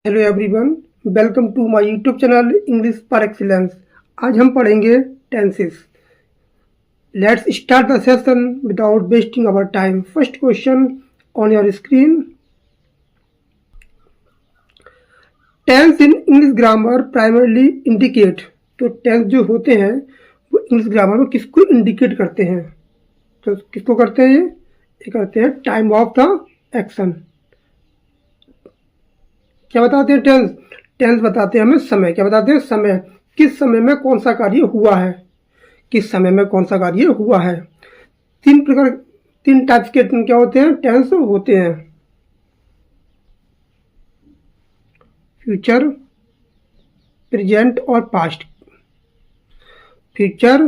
Hello everyone, welcome to my YouTube channel English for excellence. आज हम पढ़ेंगे tenses. Let's start the session without wasting our time. First question on your screen. Tense in English grammar primarily indicate. तो tense जो होते हैं वो English grammar में किसको इंडिकेट करते हैं? तो किसको करते हैं? ये करते हैं टाइम ऑफ द एक्शन। क्या बताते हैं? टेंस। टेंस बताते हैं हमें समय। क्या बताते हैं? समय। किस समय में कौन सा कार्य हुआ है, किस समय में कौन सा कार्य हुआ है। तीन टाइप्स के क्या होते हैं? टेंस होते हैं। फ्यूचर, प्रेजेंट और पास्ट। फ्यूचर,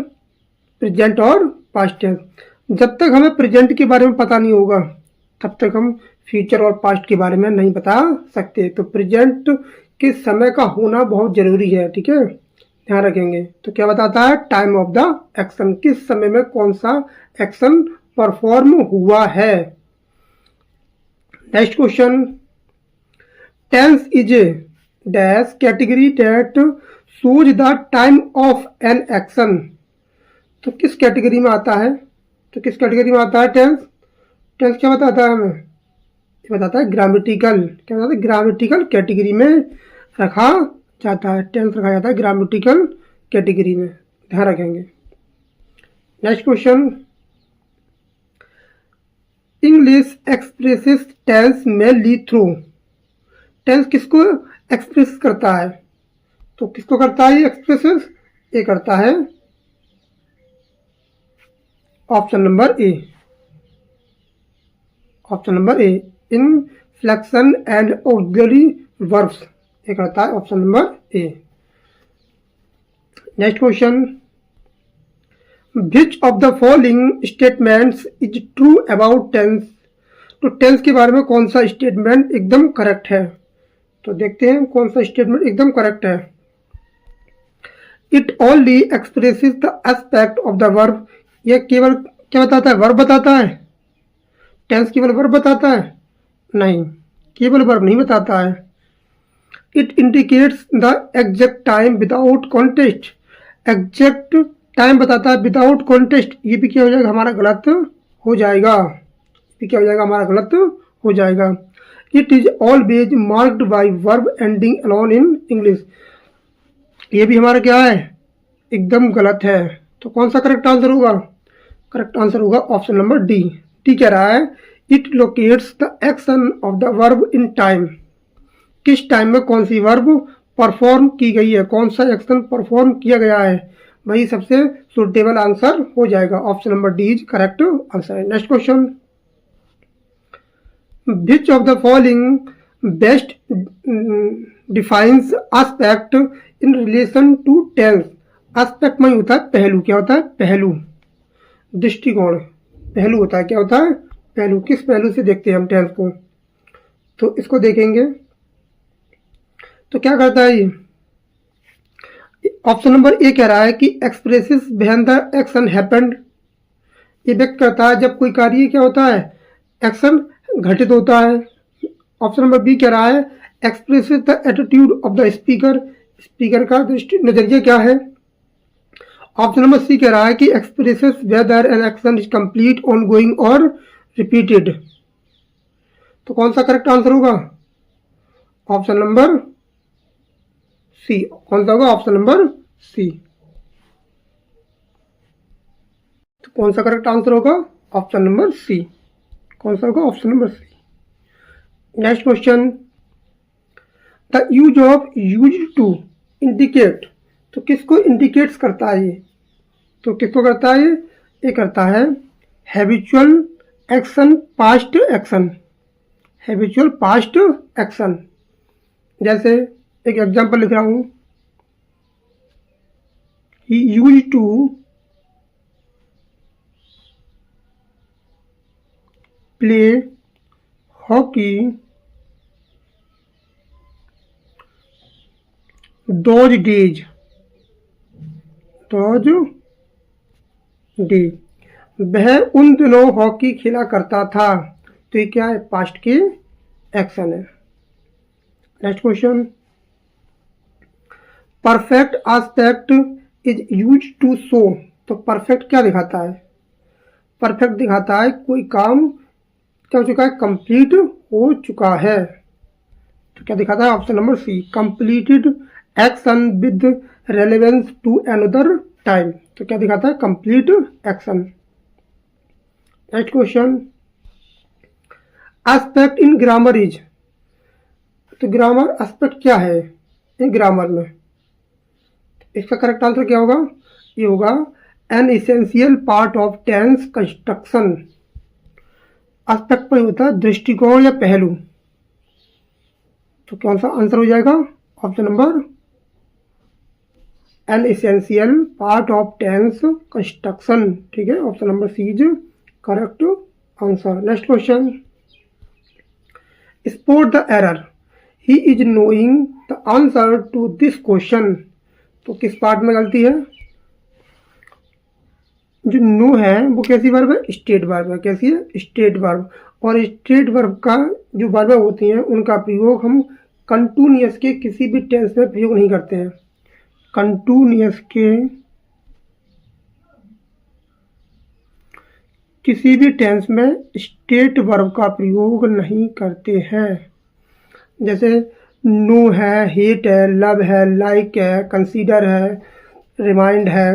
प्रेजेंट और पास्ट टेंस। जब तक हमें प्रेजेंट के बारे में पता नहीं होगा तब तक हम फ्यूचर और पास्ट के बारे में नहीं बता सकते। तो प्रेजेंट के समय का होना बहुत जरूरी है, ठीक है, ध्यान रखेंगे। तो क्या बताता है? Time of the action. किस समय में कौन सा एक्शन परफॉर्म हुआ है। Next question. Tense is a dash category that shows the time of an action. तो किस कैटेगरी में आता है? तो किस कैटेगरी में आता है टेंस? टेंस क्या बताता है हमें? ये बताता है ग्रामेटिकल। क्या बताता है? ग्रामेटिकल कैटेगरी में रखा जाता है। टेंस रखा जाता है ग्रामेटिकल कैटेगरी में, ध्यान रखेंगे। Next question. English expresses tense mainly through. Tense किसको एक्सप्रेस करता है? तो किसको करता है ये एक्सप्रेसेस? ये करता है option number A. Option number A, inflection and auxiliary verbs. ये करता है option number A. Next question. Which of the following statements is true about tense. तो टेंस के बारे में कौन सा स्टेटमेंट एकदम करेक्ट है? तो देखते हैं कौन सा स्टेटमेंट एकदम करेक्ट है। It only expresses the aspect of the verb. यह केवल क्या बताता है? वर्ब बताता है। टेंस केवल वर्ब बताता है? नहीं, केवल वर्ब नहीं बताता है। It indicates the exact time without contest. Exact time बताता है विदाउट कॉन्टेस्ट। ये भी क्या हो जाएगा? हमारा गलत हो जाएगा। ये क्या हो जाएगा? हमारा गलत हो जाएगा। It is always marked by verb ending alone in English. ये भी हमारा क्या है? एकदम गलत है। तो कौन सा करेक्ट आंसर होगा? करेक्ट आंसर होगा ऑप्शन नंबर डी। डी कह रहा है it locates the action of the verb in time. किस टाइम में कौन सी वर्ब परफॉर्म की गई है, कौन सा एक्शन परफॉर्म किया गया है, वही सबसे सुटेबल आंसर हो जाएगा। Option number D is correct answer है। Next question. Which of the following best defines aspect in relation to tense. Aspect में होता है पहलू। क्या होता है? पहलू, दृष्टिकोण। पहलू होता है। क्या होता है? पहलू। किस पहलू से देखते हैं हम टेंस को? तो इसको देखेंगे तो क्या करता है ये? ऑप्शन नंबर ए कह रहा है कि expresses when the action happened. ये व्यक्त करता है जब कोई कार्य क्या होता है? एक्शन घटित होता है। ऑप्शन नंबर बी कह रहा है expresses the attitude of the speaker. Speaker का दृष्टि नजरिया क्या है। ऑप्शन नंबर सी कह रहा है कि expresses whether an action is complete, ongoing और रिपीटेड। तो कौन सा करेक्ट आंसर होगा? Option number C. कौन सा होगा? Option number C. तो कौन सा करेक्ट आंसर होगा? Option number C. कौन सा होगा? Option number C. Next question. The use of use to indicate. तो किसको इंडिकेट्स करता है ये? तो किसको करता है ये? ये करता है habitual action, past action. Habitual past action. जैसे एक एग्जांपल लिख रहा हूं, he used to play hockey those days. Those day, वह उन दिनों हॉकी खेला करता था। तो ये क्या है? पास्ट के एक्शन है। Next question, perfect aspect is use to show, तो परफेक्ट क्या दिखाता है? परफेक्ट दिखाता है कोई काम क्या हो चुका है, कंप्लीट हो चुका है। तो क्या दिखाता है? Option number C, completed action with relevance to another time. तो क्या दिखाता है? Complete action. Next question, aspect in grammar is, तो ग्रामर एस्पेक्ट क्या है इन ग्रामर में? इसका करेक्ट आंसर क्या होगा? ये होगा an essential part of tense construction. Aspect पर होता है दृष्टिकोण या पहलू। तो कौन सा आंसर हो जाएगा? Option number an essential part of tense construction. ठीक है, option number C is correct answer. Next question, spot the error, he is knowing the answer to this question. तो किस पार्ट में गलती है? जो नो है वो कैसी वर्ब है? स्टेट वर्ब है। कैसी है? State verb. और स्टेट वर्ब का जो वर्ब होती हैं उनका प्रयोग हम कंटिन्यूअस के किसी भी टेंस में प्रयोग नहीं करते हैं। कंटिन्यूअस के किसी भी टेंस में स्टेट वर्ब का प्रयोग नहीं करते हैं। जैसे नो है, हेट है, लव है, लाइक है, कंसीडर है, रिमाइंड है,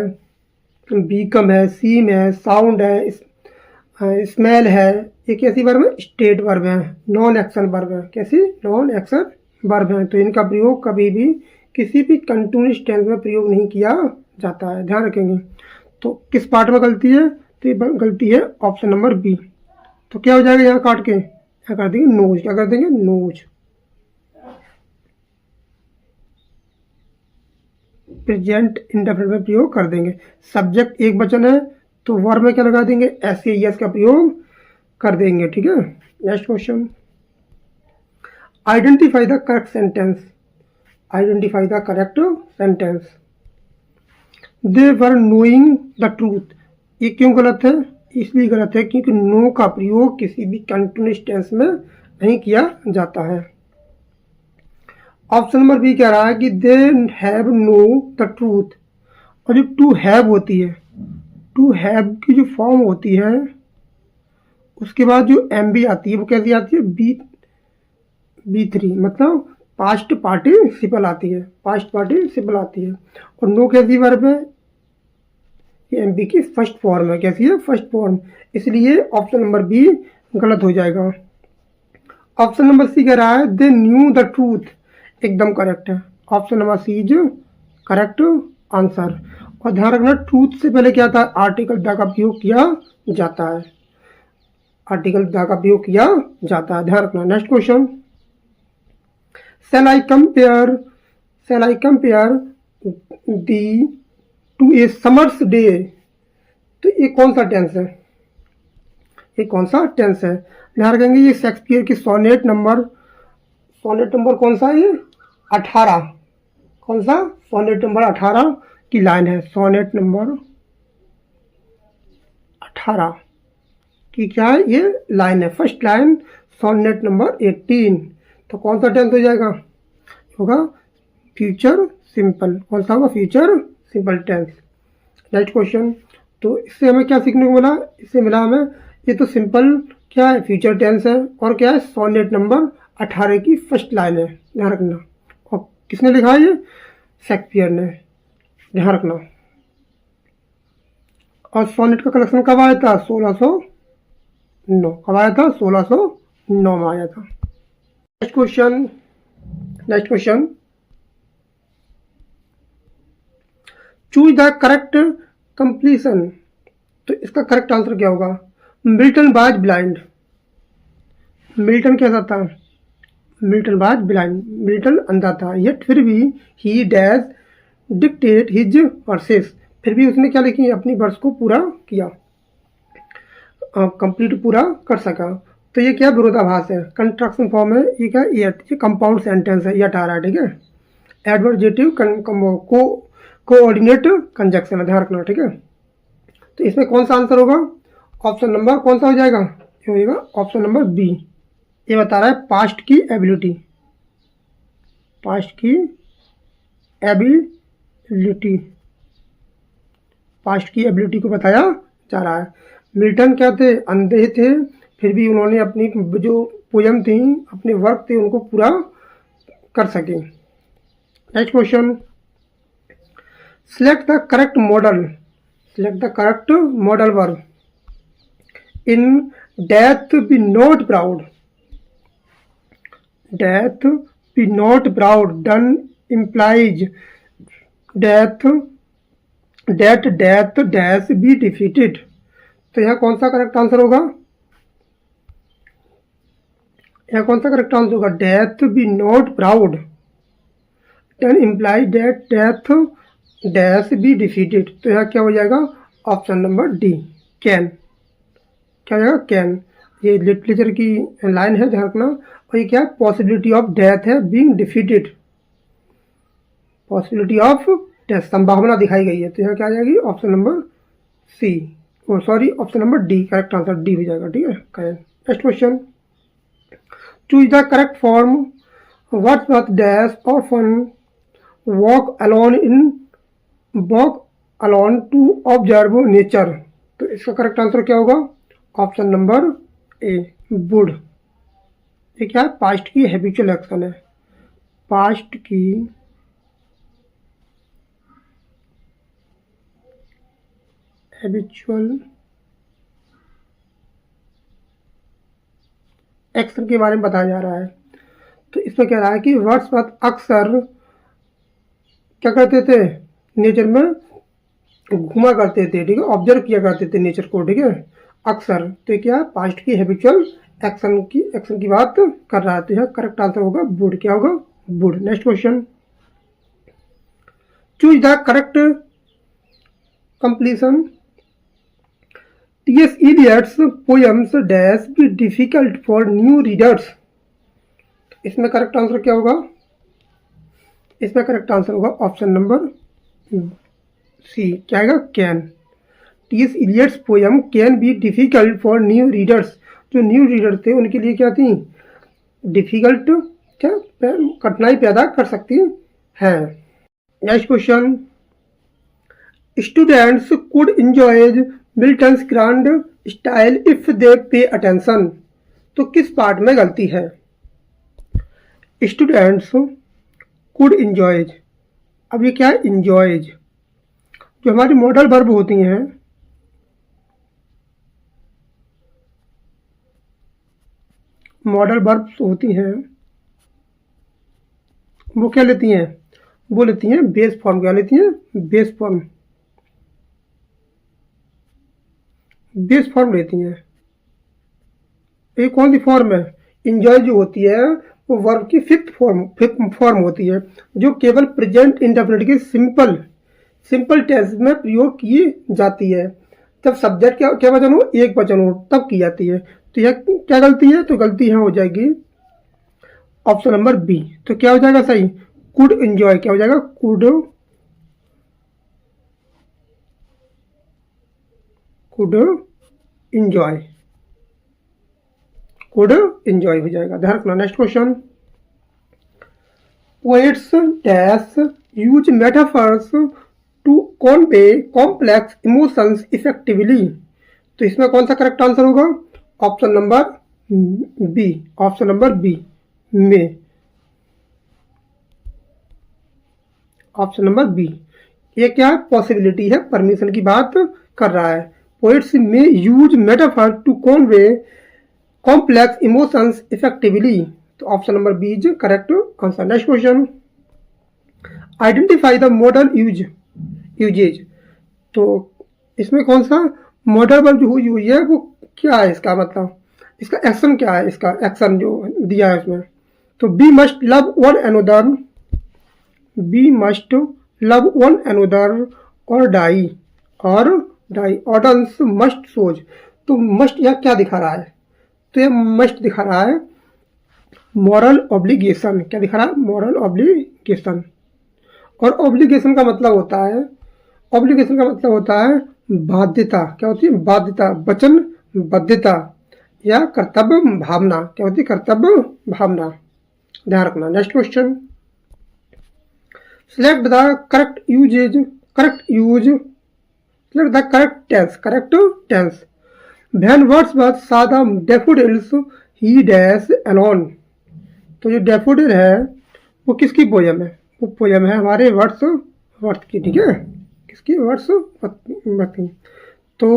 बीकम है, सीम है, साउंड है, स्मेल है। ये कैसी वर्ब है? स्टेट वर्ब है, नॉन एक्शन वर्ब है। कैसी? नॉन एक्शन वर्ब है। तो इनका प्रयोग कभी भी किसी भी कंटिन्यूअस टेंस में प्रयोग नहीं किया जाता है, ध्यान रखेंगे। तो किस पार्ट में गलती है? तो ये गलती है ऑप्शन नंबर बी। तो क्या हो जाएगा? यहाँ काट के क्या कर देंगे? नोज। क्या कर देंगे? नोज। प्रेजेंट इंडेफिनिट में प्रयोग कर देंगे। सब्जेक्ट एक वचन है तो वर्ब में क्या लगा देंगे? एस ए एस का प्रयोग कर देंगे। ठीक है, next question, identify the correct sentence. Identify the correct sentence. They were knowing the truth, ये क्यों गलत है? इसलिए गलत है क्योंकि नो का प्रयोग किसी भी कंटिन्यूअस टेंस में नहीं किया जाता है। ऑप्शन नंबर बी कह रहा है कि they have know the truth. और जो टू हैव होती है, टू हैव की जो फॉर्म होती है उसके बाद जो एम बी आती है वो कैसी आती है? बी3, मतलब पास्ट पार्टिसिपल आती है। पास्ट पार्टिसिपल आती है। और नो कैसी वर्ब है? ये एम बी की फर्स्ट फॉर्म है। कैसी है? First form. इसलिए ऑप्शन नंबर बी गलत हो जाएगा। ऑप्शन नंबर सी कह रहा है दे न्यू द ट्रूथ, एकदम करेक्ट है। Option number C is correct answer. और ध्यान रखना ट्रूथ से पहले क्या था? आर्टिकल द का प्रयोग किया जाता है। आर्टिकल द का प्रयोग किया जाता है, ध्यान रखना। Next question, shall I compare the to a summer's day। तो ये कौन सा टेंस है? ये कौन सा टेंस है? ध्यान रखेंगे ये शेक्सपियर की सोनेट नंबर कौन सा है? ये 18। कौन सा? सोनेट नंबर 18 की लाइन है। सोनेट नंबर 18 की क्या है? ये लाइन है, फर्स्ट लाइन, सोनेट नंबर 18। तो कौन सा टेंस हो जाएगा? होगा फ्यूचर सिंपल। कौन सा होगा? Future simple tense. Next question, तो इससे हमें क्या सीखने को मिला? इससे मिला हमें ये तो सिंपल क्या है? फ्यूचर टेंस है। और क्या है? सोनेट नंबर 18 की फर्स्ट लाइन है, ध्यान रखना। और किसने लिखा है? ये शेक्सपियर ने, ध्यान रखना। और सोनेट का कलेक्शन कब आया था? 1609। कब आया था? 1609 में आया था। Next question, choose the correct completion. तो इसका करेक्ट आंसर क्या होगा? Milton was blind. मिल्टन कैसा था? मिल्टन वाज ब्लाइंड, मिल्टन अंधा था। यट फिर भी ही डैज डिक्टेट हिज वर्सेस, फिर भी उसने क्या लिखी? अपनी वर्स को पूरा किया, कंप्लीट पूरा कर सका। तो ये क्या? विरोधाभास है, कंट्रक्शन फॉर्म है। ये क्या? ये कंपाउंड सेंटेंस है, यट आ रहा है। ठीक है, एडवर्जेटिव कोऑर्डिनेट कंजक्शन है, ध्यान रखना। ठीक है, तो इसमें कौन सा आंसर होगा? ऑप्शन नंबर कौन सा हो जाएगा? ये होगा ऑप्शन नंबर बी। ये बता रहा है पास्ट की एबिलिटी। पास्ट की एबिलिटी, पास्ट की एबिलिटी को बताया जा रहा है। मिल्टन क्या थे, अंधे थे, फिर भी उन्होंने अपनी जो पोयम थी, अपने वर्क थे, उनको पूरा कर सके। Next question, select the correct model, select the correct model verb. In death be not proud, death be not proud, Donne implies death, that death dash be defeated. तो यहाँ कौन सा करेक्ट आंसर होगा, यहाँ कौन सा करेक्ट आंसर होगा, death be not proud, Donne imply that death dash be defeated. तो यहाँ क्या हो जाएगा, ऑप्शन नंबर डी, कैन। क्या हो जाएगा, कैन। ये लिटरेचर की लाइन है, ध्यान रखना। और ये क्या है, पॉसिबिलिटी ऑफ डेथ है, being defeated, possibility of death, संभावना दिखाई गई है। तो यहाँ क्या आ जाएगी, option number C, sorry option number D, correct answer D हो जाएगा। ठीक है, कैन। Next question, choose the correct form, Wordsworth dash often walk alone in, walk alone to observe nature. तो इसका करेक्ट आंसर क्या होगा, ऑप्शन नंबर ए, वुड। ये क्या है, पास्ट की हैबिचुअल एक्शन है, पास्ट की हैबिचुअल एक्शन के बारे में बताया जा रहा है। तो इसमें कह रहा है कि वर्ड्सवर्थ अक्सर क्या करते थे, नेचर में घूमा करते थे, ठीक है, ऑब्जर्व किया करते थे नेचर को, ठीक है, अक्सर। तो क्या, पास्ट की हैबिचुअल एक्शन की बात कर रहा है। तो यहाँ करेक्ट आंसर होगा वुड। क्या होगा, would. Next question, choose the correct completion. T.S. Eliot's poems dash be difficult for new readers। इसमें करेक्ट आंसर क्या होगा, इसमें करेक्ट आंसर होगा ऑप्शन नंबर सी, क्या आएगा, can. T.S. Eliot's poem can be difficult for new readers. जो new reader थे उनके लिए क्या थी, डिफिकल्ट, क्या कठिनाई पैदा कर सकती है। Next question, students could enjoy Milton's grand style if they pay attention. तो किस पार्ट में गलती है, स्टूडेंट्स कुड इंजॉय, अब ये क्या है, इंजॉय। जो हमारी मॉडल वर्ब होती हैं, मॉडल वर्ब्स होती हैं, वो क्या लेती हैं, वो लेती हैं बेस फॉर्म। क्या लेती हैं, बेस फॉर्म, बेस फॉर्म लेती हैं। ये कौन सी फॉर्म है, इंजॉय जो होती है वो वर्ब की फिफ्थ फॉर्म होती है, जो केवल प्रेजेंट इंडेफिनिट के सिंपल टेंस में प्रयोग की जाती है। जब सब्जेक्ट क्या वचन हो, एक वचन हो, तब की जाती है। तो यह क्या गलती है, तो गलती यहाँ हो जाएगी ऑप्शन नंबर बी। तो क्या हो जाएगा सही, कुड इंजॉय। क्या हो जाएगा, कुड इंजॉय, कुड इंजॉय हो जाएगा, ध्यान रखना। Next question, poets dash use metaphors to convey complex emotions effectively. तो इसमें कौन सा करेक्ट आंसर होगा, option number B, option number B में, ऑप्शन नंबर बी। ये क्या है, पॉसिबिलिटी है, परमिशन की बात कर रहा है। पोएट्स में use metaphor to convey complex emotions effectively. तो option number B is correct answer. Next question, identify the modal usages. तो इसमें कौन सा मॉडल वर्ब जो यूज है वो क्या है, इसका मतलब, इसका एक्शन क्या है, इसका एक्शन जो दिया है उसमें। तो we must love one another, we must love one another और डाई, ऑडियंस मस्ट सोच। तो मस्ट यह क्या दिखा रहा है, तो यह मस्ट दिखा रहा है मॉरल ऑब्लिगेशन। क्या दिखा रहा है, मॉरल ऑब्लिगेशन। और ऑब्लिगेशन का मतलब होता है, ऑब्लिगेशन का मतलब होता है बाध्यता। क्या होती है, बाध्यता, वचनबद्धता या कर्तव्य भावना। क्या होती है, कर्तव्य भावना, ध्यान रखना। Next question, Select the correct usage, correct use, select the correct tense. When Wordsworth saw the daffodils, he dash alone. तो जो डैफोडिल है वो किसकी पोयम है? वो पोयम है हमारे वर्ड्सवर्थ की, ठीक है, किसकी? वर्ड्सवर्थ की। तो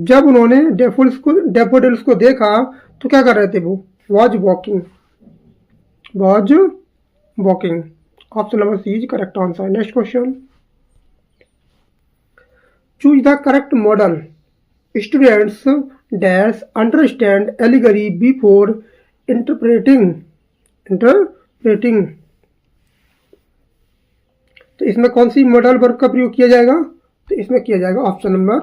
जब उन्होंने डैफोडिल्स को देखा तो क्या कर रहे थे? वो was walking, option number C is correct answer. Next question, choose the correct model. Students dash understand allegory before interpreting. तो इसमें कौन सी मॉडल वर्ब का प्रयोग किया जाएगा? तो इसमें किया जाएगा ऑप्शन नंबर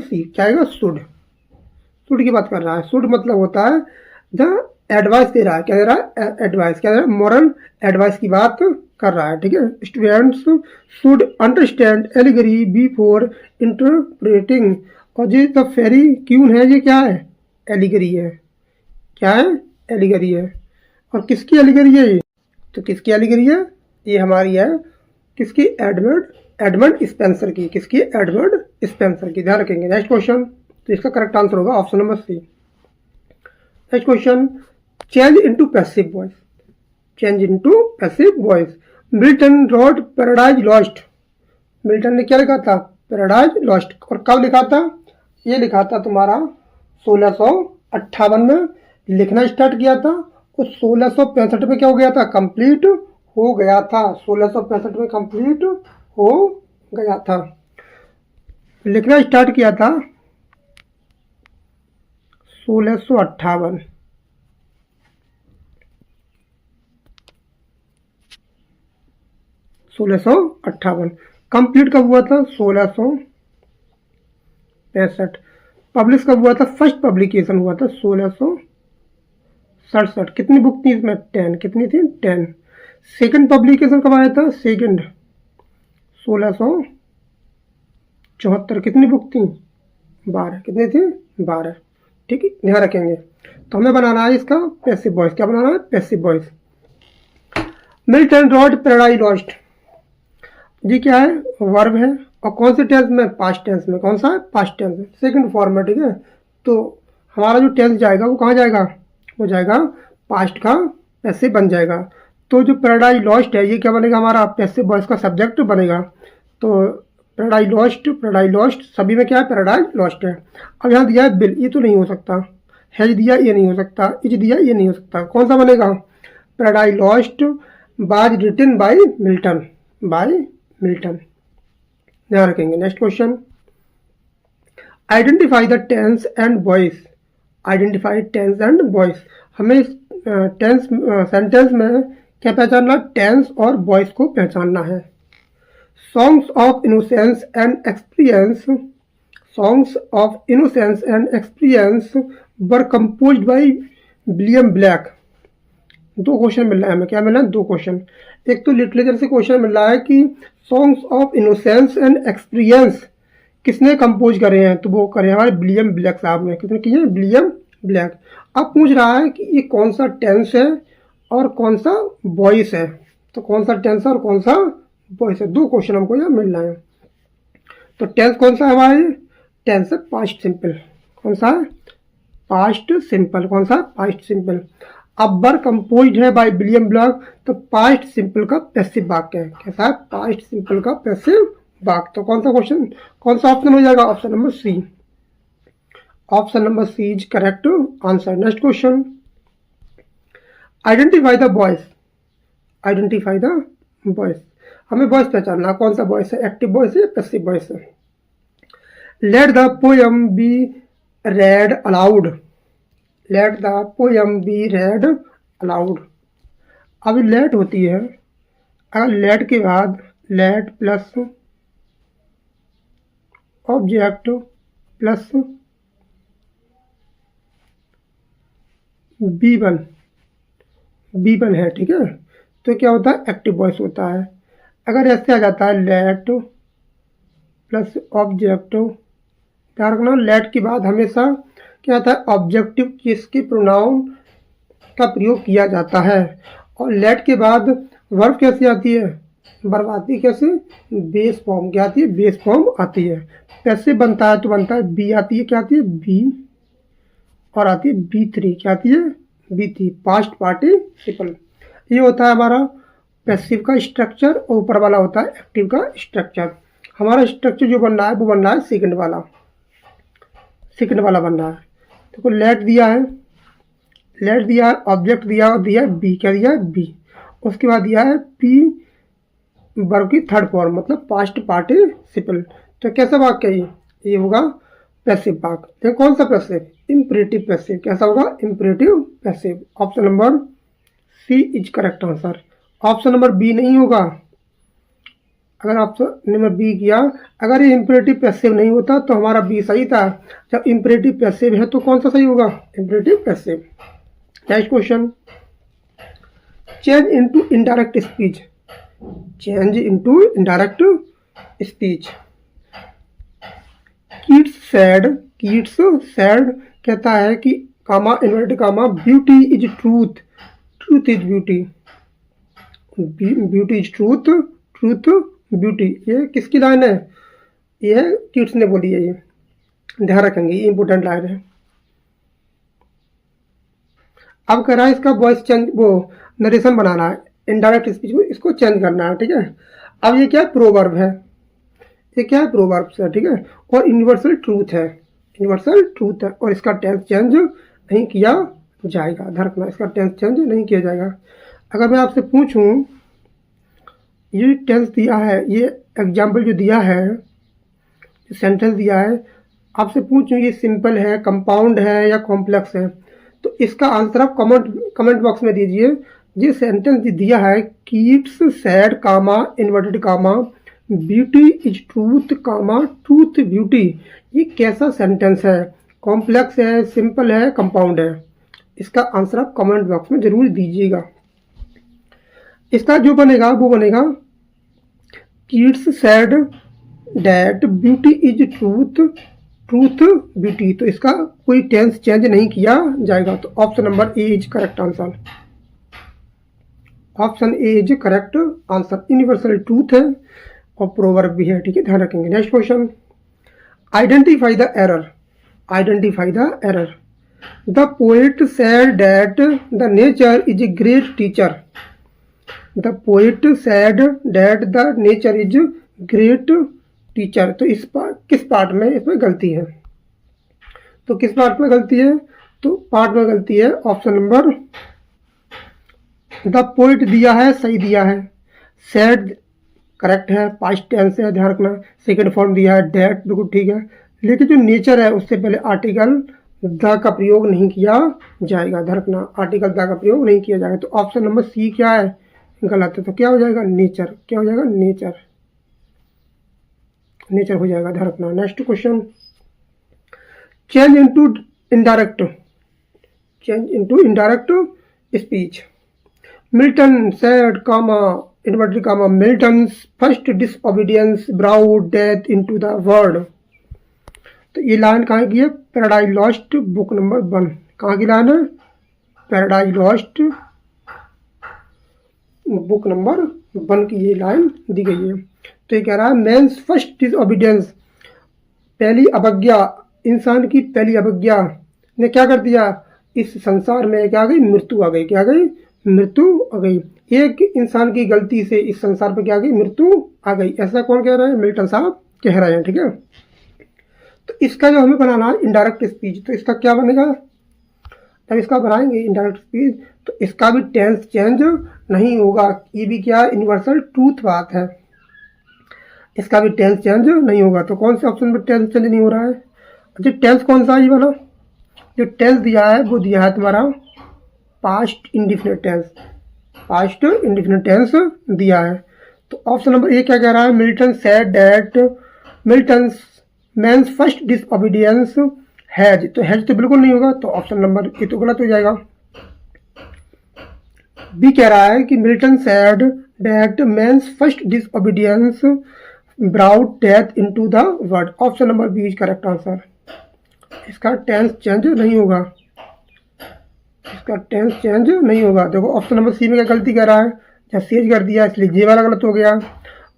सी। क्या आएगा? शुड की बात कर रहा है। शुड मतलब होता है द एडवाइस दे रहा है। क्या दे रहा है? एडवाइस। क्या दे रहा है? मॉरल एडवाइस की बात कर रहा है, ठीक है। Students should understand allegory before interpreting. और ये द फेरी क्यून है, ये क्या है? एलिगरी है। क्या है? एलिगरी है। और किसकी एलिगरी है ये? तो किसकी एलिगरी है? ये हमारी है किसकी? एडमंड स्पेंसर की। किसकी? एडमंड स्पेंसर की। ध्यान रखेंगे। नेक्स्ट क्वेश्चन, तो इसका करेक्ट आंसर होगा option number C. Next question, change into passive voice. Milton wrote paradise lost. Milton ने क्या लिखा था? Paradise lost. और कब लिखा था? ये लिखा था तुम्हारा 1658 में लिखना स्टार्ट किया था। और 1665 में क्या हो गया था? कंप्लीट हो गया था। 1665 में कंप्लीट हो गया था। लिखना स्टार्ट किया था 1658। कंप्लीट कब हुआ था? 1665। पब्लिश कब हुआ था? फर्स्ट पब्लिकेशन हुआ था 1667। कितनी बुक थी इसमें? 10। कितनी थी? 10। सेकंड पब्लिकेशन कब आया था? सेकंड 1674। कितनी बुक थी? 12। कितनी थी? 12। ठीक है, ध्यान रखेंगे। तो हमें बनाना है इसका पैसिव वॉइस। क्या बनाना है? Passive voice. Milton wrote paradise Lost, जी क्या है? वर्ब है। और कौन से टेंस में? पास्ट टेंस में। कौन सा है? पास्ट टेंस में, सेकंड फॉर्म में, ठीक है। तो हमारा जो टेंस जाएगा वो कहाँ जाएगा? वो जाएगा पास्ट का पैसिव बन जाएगा। तो जो पैराडाइज लॉस्ट है ये क्या बनेगा? हमारा पैसिव वॉइस का सब्जेक्ट बनेगा। तो पैराडाइज लॉस्ट सभी में क्या है? पैराडाइज लॉस्ट है। अब यहाँ दिया है बिल, ये तो नहीं हो सकता। हैज दिया, ये नहीं हो सकता। इज दिया, ये नहीं हो सकता। कौन सा बनेगा? Paradise lost was written by Milton. ध्यान रखेंगे। Next question, identify the tense and voice. हमें टेंस सेंटेंस में क्या पहचानना? टेंस और वॉइस को पहचानना है। Songs of innocence and experience were composed by William Blake. दो क्वेश्चन मिल रहा है हमें। क्या मिल रहा है? दो क्वेश्चन। एक तो लिटरेचर से क्वेश्चन मिल रहा है कि songs of innocence and experience किसने कंपोज करे हैं? तो वो करे हमारे विलियम ब्लैक साहब ने। किसने किए? William black. अब पूछ रहा है कि ये कौन सा टेंस है और कौन सा वॉइस है। तो कौन सा टेंस है और कौन सा वॉइस है? दो क्वेश्चन हमको यहाँ मिल रहा है। तो टेंस कौन सा है हमारे? टेंस है पास्ट सिंपल। कौन सा है? Past simple. कौन सा? Past simple. अब वर कंपोज्ड है बाय विलियम ब्लैक, तो पास्ट सिंपल का पैसिव वाक्य है। कैसा है? पास्ट सिंपल का पैसिव वाक्य। तो कौन सा क्वेश्चन, कौन सा ऑप्शन हो जाएगा? Option number C. Option number C is correct answer. Next question, identify the voice. हमें वॉइस पहचानना, कौन सा वॉइस है? एक्टिव वॉइस है या पैसिव वॉइस है? Let the poem be read aloud. अभी लेट होती है, अगर लेट के बाद let plus object plus be one है, ठीक है, तो क्या होता है? एक्टिव वॉइस होता है। अगर ऐसे आ जाता है लेट प्लस ऑब्जेक्ट, ध्यान रखना लेट के बाद हमेशा क्या आता है? ऑब्जेक्टिव केस के प्रोनाउन का प्रयोग किया जाता है। और लेट के बाद वर्ब कैसी आती है, वर्ब आती है कैसे, बेस फॉर्म, क्या आती है, बेस फॉर्म आती है। पैसिव बनता है तो बनता है बी आती है, क्या आती है, बी, और आती है B3, क्या आती है, B3, पास्ट पार्टिसिपल। ये होता है हमारा पैसिव का स्ट्रक्चर, और ऊपर वाला होता है एक्टिव का स्ट्रक्चर। हमारा स्ट्रक्चर जो बन रहा है वो बन रहा है सेकंड वाला, सेकंड वाला बन रहा है। देखो लेट दिया है, लेट दिया है, ऑब्जेक्ट दिया और दिया है बी, क्या दिया है, बी। उसके बाद दिया है पी वर्ब की थर्ड फॉर्म, मतलब पास्ट पार्टिसिपल। तो कैसा वाक्य है ये होगा पैसिव वाक्य। ये कौन सा पैसिव, इंपरेटिव पैसिव। कैसा होगा, imperative passive. Option number C is correct answer. Option number B नहीं होगा। अगर ऑप्शन नंबर बी किया, अगर ये इंपरेटिव पैसिव नहीं होता तो हमारा बी सही था। जब इंपरेटिव पैसिव है तो कौन सा सही होगा, imperative passive. Next question, change into indirect speech, change into indirect speech. Keats said कहता है कि comma inverted comma beauty is truth, truth is beauty, beauty is truth, truth beauty. ये किसकी लाइन है, ये किड्स ने बोली है, ये ध्यान रखेंगे, ये इंपॉर्टेंट लाइन है। अब कह रहा है इसका वॉइस चेंज, वो नरेशन बनाना है, इनडायरेक्ट स्पीच को इसको चेंज करना है, ठीक है। अब ये क्या है, प्रोवर्ब है, ये क्या है, प्रोवर्ब है, ठीक है। और यूनिवर्सल ट्रूथ है, यूनिवर्सल ट्रूथ है, और इसका टेंस चेंज नहीं किया जाएगा। ध्यान रखना, इसका टेंस चेंज नहीं किया जाएगा। अगर मैं आपसे पूछूं, ये टेंस दिया है, ये एग्जाम्पल जो दिया है, सेंटेंस दिया है, आपसे पूछूं ये सिंपल है, कंपाउंड है या कॉम्प्लेक्स है, तो इसका आंसर आप कमेंट बॉक्स में दीजिए। ये सेंटेंस दिया है, Keats said comma inverted comma beauty is truth comma truth beauty, ये कैसा सेंटेंस है, कॉम्प्लेक्स है, सिंपल है, कंपाउंड है। इसका आंसर आप कमेंट बॉक्स में जरूर दीजिएगा। इसका जो बनेगा वो बनेगा, kids sad that beauty is truth, truth beauty. तो इसका कोई टेंस चेंज नहीं किया जाएगा। तो option number A is correct answer, option A is correct answer. Universal truth है और प्रोवर्ब भी है, ठीक है, ध्यान रखेंगे। Next question, identify the error, identify the error. The poet said that the nature is a great teacher, the poet said that the nature is great teacher. तो इस किस पार्ट में इसमें गलती है, तो किस पार्ट में गलती है, तो पार्ट में गलती है ऑप्शन नंबर, द पोइट दिया है, सही दिया है, सेड करेक्ट है, पास्ट टेंस है, ध्यान रखना। सेकंड फॉर्म दिया है डेट, बिल्कुल ठीक है। लेकिन जो नेचर है उससे पहले आर्टिकल द का प्रयोग नहीं किया जाएगा, ध्यान रखना, आर्टिकल द का प्रयोग नहीं किया जाएगा। तो ऑप्शन नंबर सी क्या है, गलत है। तो क्या हो जाएगा, नेचर, क्या हो जाएगा, नेचर, नेचर हो जाएगा, ध्यान रखना। Next question, change into indirect, change into indirect speech. Milton said comma inverted comma Milton's first disobedience brought death into the world. तो ये लाइन कहाँ की है, पैराडाइज लॉस्ट बुक नंबर 1। कहाँ की लाइन है, पैराडाइज लॉस्ट बुक नंबर 1 की ये लाइन दी गई है। तो ये कह रहा है मैंस फर्स्ट डिसओबीडियंस, पहली अवज्ञा, इंसान की पहली अवज्ञा ने क्या कर दिया, इस संसार में क्या आ गई, मृत्यु आ गई, क्या आ गई, मृत्यु आ गई। एक इंसान की गलती से इस संसार पर क्या आ गई, मृत्यु आ गई। ऐसा कौन कह रहा है, मिल्टन साहब कह रहे हैं, ठीक है। तो इसका जो हमें बनाना है इनडायरेक्ट स्पीच, तो इसका क्या बनेगा, जब इसका बनाएंगे इनडायरेक्ट स्पीच तो इसका भी टेंस चेंज नहीं होगा। ये भी क्या यूनिवर्सल ट्रूथ बात है, इसका भी टेंस चेंज नहीं होगा। तो कौन से ऑप्शन में टेंस चेंज नहीं हो रहा है, अच्छा टेंस कौन सा है ये वाला, जो टेंस दिया है वो दिया है तुम्हारा past indefinite tense, past indefinite tense दिया है। तो ऑप्शन नंबर ए क्या कह रहा है, Milton said that Milton man's first disobedience has, तो हैज तो बिल्कुल नहीं होगा, तो ऑप्शन नंबर ए तो गलत हो जाएगा। बी कह रहा है कि Milton said that man's first disobedience brought death into the world, option number B is correct answer. इसका टेंस चेंज नहीं होगा, इसका टेंस चेंज नहीं होगा। देखो ऑप्शन नंबर सी में क्या गलती कर रहा है, या सीएच कर दिया, इसलिए जे वाला गलत हो गया।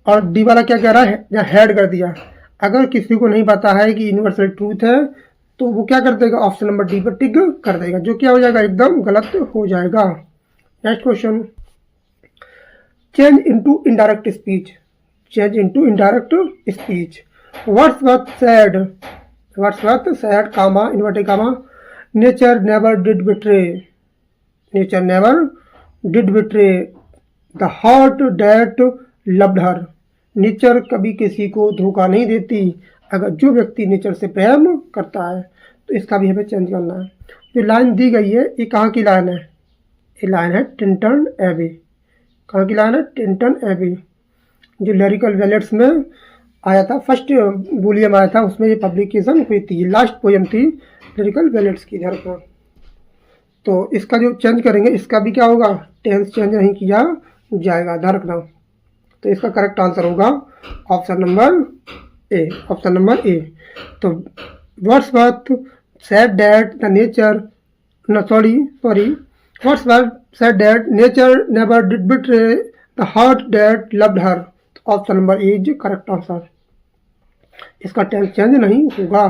और डी वाला क्या कह रहा है, या हेड कर दिया। अगर किसी को नहीं पता है कि यूनिवर्सल ट्रूथ है तो वो क्या कर देगा, ऑप्शन नंबर डी पर टिक कर देगा, जो क्या हो जाएगा, एकदम गलत हो जाएगा। Next question, change into indirect speech. Change into indirect speech. Wordsworth said comma inverted comma nature never did betray, nature never did betray the heart that loved her. नेचर कभी किसी को धोखा नहीं देती अगर जो व्यक्ति नेचर से प्रेम करता है। तो इसका भी हमें चेंज करना है। जो लाइन दी गई है ये कहाँ की लाइन है, ये लाइन है टिंटन एबी। कहाँ की लाइन है, टिंटन एबी, जो लिरिकल बैलेट्स में आया था, फर्स्ट वॉल्यूम आया था, उसमें ये पब्लिकेशन हुई थी। लास्ट पोएम थी लिरिकल बैलेट्स की इधर पर। तो इसका जो चेंज करेंगे, इसका भी क्या होगा, टेंस चेंज नहीं किया जाएगा, ध्यान रखना। तो इसका करेक्ट आंसर होगा option number A, option number A. तो Wordsworth said that the nature, Wordsworth said that nature never did betray the heart that loved her. Option number A is correct answer. इसका tense change नहीं होगा।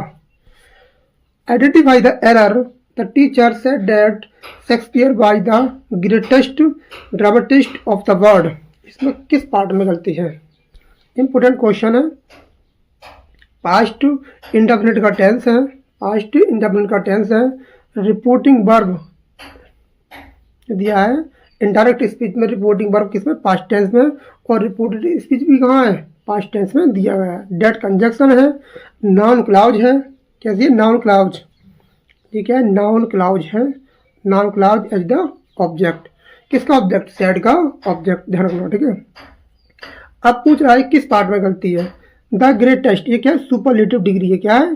Identify the error. The teacher said that Shakespeare was the greatest dramatist of the world. इसमें किस part में गलती है, important question है। Past indefinite का टेंस है, पास्ट इंडेफिनिट का टेंस है। रिपोर्टिंग वर्ब दिया है, इनडायरेक्ट स्पीच में रिपोर्टिंग वर्ब किसमें, पास्ट टेंस में। और रिपोर्टेड स्पीच भी कहाँ है, पास्ट टेंस में दिया गया है। डेट कंजक्शन है, नाउन क्लाउज है, कैसी है, नाउन क्लाउज, ठीक है, नाउन क्लाउज है। Noun clause as the object, किसका ऑब्जेक्ट, सेड का ऑब्जेक्ट, ध्यान रखना, ठीक है। अब पूछ रहा है किस पार्ट में गलती है। द ग्रेटेस्ट, ये क्या है, सुपरलेटिव डिग्री है, क्या है,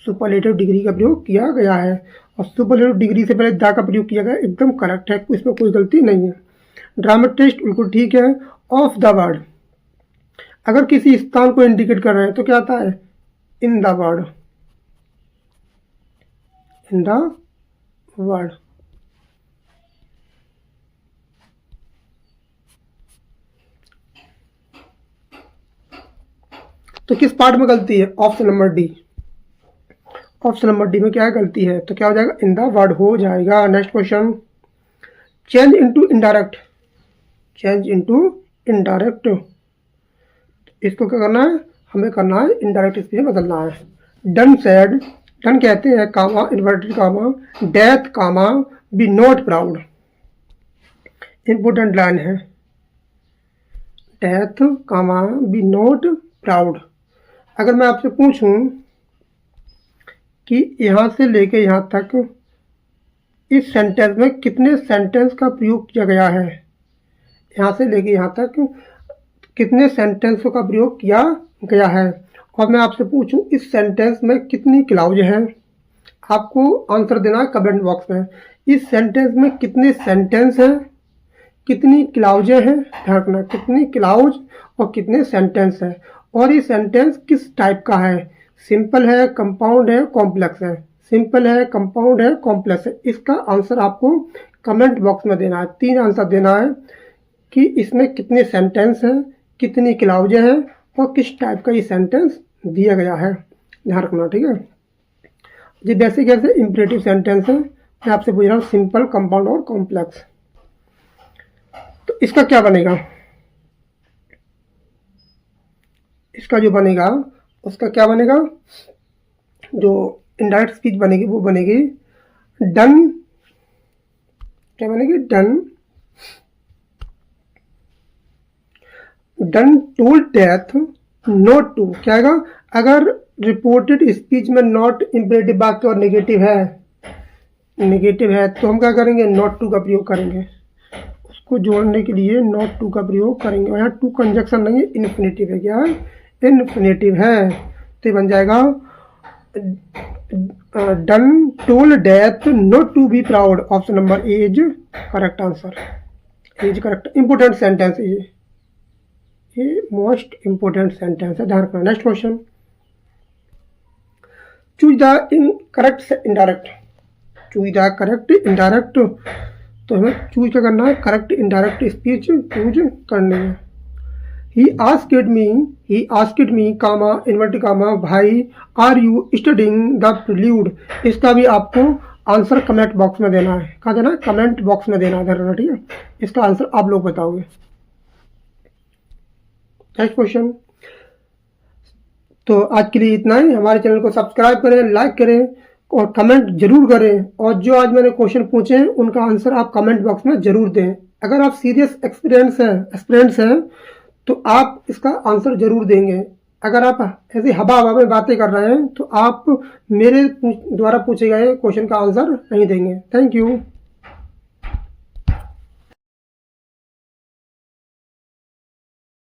सुपरलेटिव डिग्री का प्रयोग किया गया है। और सुपरलेटिव डिग्री से पहले द का प्रयोग किया गया, एकदम करेक्ट है, इसमें कोई गलती नहीं है। ड्रामेटिस्ट बिल्कुल ठीक है। ऑफ द वर्ड, अगर किसी स्थान को इंडिकेट कर रहे हैं तो क्या आता है, in the word, in the word. तो किस पार्ट में गलती है, option number D, option number D में क्या है गलती है, तो क्या हो जाएगा, इन द वर्ड हो जाएगा। Next question, change into indirect. Change into indirect, इसको क्या करना है, हमें करना है इनडायरेक्ट स्पीच में बदलना है। डन सेड, डन कहते हैं comma inverted comma death comma be not proud. Important line है, death comma be not proud. अगर मैं आपसे पूछूं कि यहाँ से लेके यहाँ तक इस सेंटेंस में कितने सेंटेंस का प्रयोग किया गया है, यहाँ से लेके यहाँ तक कितने सेंटेंसों का प्रयोग किया गया है, और मैं आपसे पूछूं इस सेंटेंस में कितनी क्लाउज है, आपको आंसर देना है कमेंट बॉक्स में। इस सेंटेंस में कितने सेंटेंस हैं, कितनी क्लाउजें हैं, ध्यान रखना, कितनी क्लाउज और कितने सेंटेंस हैं, और ये सेंटेंस किस टाइप का है, सिंपल है, कंपाउंड है, कॉम्प्लेक्स है, सिंपल है, कंपाउंड है, कॉम्प्लेक्स है। इसका आंसर आपको कमेंट बॉक्स में देना है, 3 आंसर देना है कि इसमें कितने सेंटेंस हैं, कितनी क्लाउजें हैं और किस टाइप का ये सेंटेंस दिया गया है, ध्यान रखना, ठीक है। ये बेसिक ऐसे इंपरेटिव सेंटेंस है, मैं आपसे पूछ रहा हूँ सिंपल, कंपाउंड और कॉम्प्लेक्स। तो इसका क्या बनेगा, इसका जो बनेगा उसका क्या बनेगा, जो इनडायरेक्ट स्पीच बनेगी वो बनेगी डन, क्या बनेगी, Donne, Donne told death not to, क्या आएगा, अगर रिपोर्टेड स्पीच में नॉट इंपरेटिव वाक्य और नेगेटिव है, नेगेटिव है तो हम क्या करेंगे, नॉट टू का प्रयोग करेंगे, उसको जोड़ने के लिए नॉट टू का प्रयोग करेंगे। और यहाँ टू कंजक्शन नहीं है, इन्फिनेटिव है, क्या है, इन्फिनेटिव है, तो ये बन जाएगा Donne told death not to be proud. Option number A is correct answer, is correct. Important sentence है ये मोस्ट इंपोर्टेंट सेंटेंस है, ध्यान रखना। Next question, choose the correct indirect, choose the correct indirect तो हमें चूज क्या करना है, करेक्ट इनडायरेक्ट स्पीच चूज करनी है। He asked me comma inverted comma भाई are you studying the prelude. इसका भी आपको आंसर कमेंट बॉक्स में देना है। कहाँ देना है, कमेंट बॉक्स में देना है, ठीक है। इसका आंसर आप लोग बताओगे। Next question. तो आज के लिए इतना ही। हमारे चैनल को सब्सक्राइब करें, लाइक करें और कमेंट जरूर करें। और जो आज मैंने क्वेश्चन पूछे हैं उनका आंसर आप कमेंट बॉक्स में जरूर दें। अगर आप सीरियस एक्सपीरियंस हैं तो आप इसका आंसर जरूर देंगे। अगर आप ऐसे हवा हवा में बातें कर रहे हैं तो आप मेरे द्वारा पूछे गए क्वेश्चन का आंसर नहीं देंगे। Thank you.